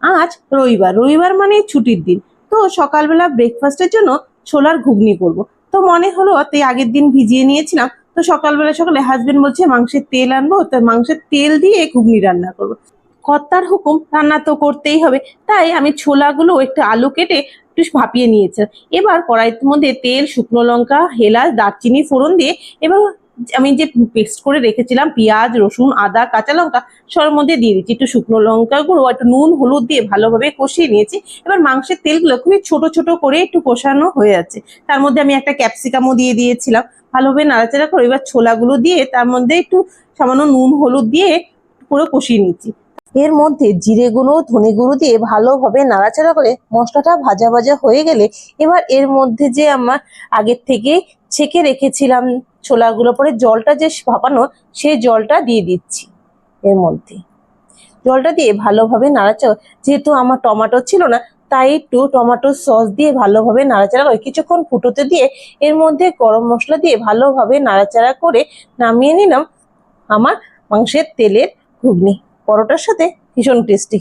আজ রবিবার, রবিবার মানে ছুটির দিন। তো সকালবেলা ব্রেকফাস্টের জন্য ছোলার ঘুগনি করব। তো মনে হলো তাই আগের দিন ভিজিয়ে নিয়েছিলাম। তো সকালে হাজবেন্ড বলছে মাংসের তেল আনবো, তো মাংসের তেল দিয়ে ঘুগনি রান্না করবো। কর্তার হুকুম, রান্না তো করতেই হবে। তাই আমি ছোলাগুলো একটু আলু কেটে একটু ভাপিয়ে নিয়েছি। এবার কড়াইয়ের মধ্যে তেল, শুকনো লঙ্কা, এলাচ, দারচিনি ফোড়ন দিয়ে এবার আমি যে পেস্ট করে রেখেছিলাম পেঁয়াজ, রসুন, আদা, কাঁচা লঙ্কা সবার মধ্যে দিয়ে দিচ্ছি। একটু শুকনো লঙ্কা গুঁড়ো, একটু নুন, হলুদ দিয়ে ভালোভাবে কষিয়ে নিয়েছি। এবার মাংসের তেলগুলো খুবই ছোট ছোট করে একটু কষানো হয়ে যাচ্ছে। তার মধ্যে আমি একটা ক্যাপসিকামও দিয়ে দিয়েছিলাম। ভালোভাবে নাড়াচাড়া করে এবার ছোলাগুলো দিয়ে তার মধ্যে একটু সামান্য নুন, হলুদ দিয়ে পুরো কষিয়ে নিচ্ছি। এর মধ্যে জিরে গুঁড়ো, ধনে গুঁড়ো দিয়ে ভালোভাবে নাড়াচাড়া করে মশলাটা ভাজা ভাজা হয়ে গেলে এবার এর মধ্যে যে আমার আগের থেকে ছেঁকে রেখেছিলাম ছোলাগুলো, পরে জলটা যে ভাপানো সেই জলটা দিয়ে দিচ্ছি। এর মধ্যে জলটা দিয়ে ভালোভাবে নাড়াচাড়া, যেহেতু আমার টমেটো ছিল না তাই একটু টমেটো সস দিয়ে ভালোভাবে নাড়াচাড়া করে কিছুক্ষণ ফুটোতে দিয়ে এর মধ্যে গরম মশলা দিয়ে ভালোভাবে নাড়াচাড়া করে নামিয়ে নিলাম আমার মাংসের তেলের ঘুগনি। পরোটার সাথে ভীষণ টেস্টি।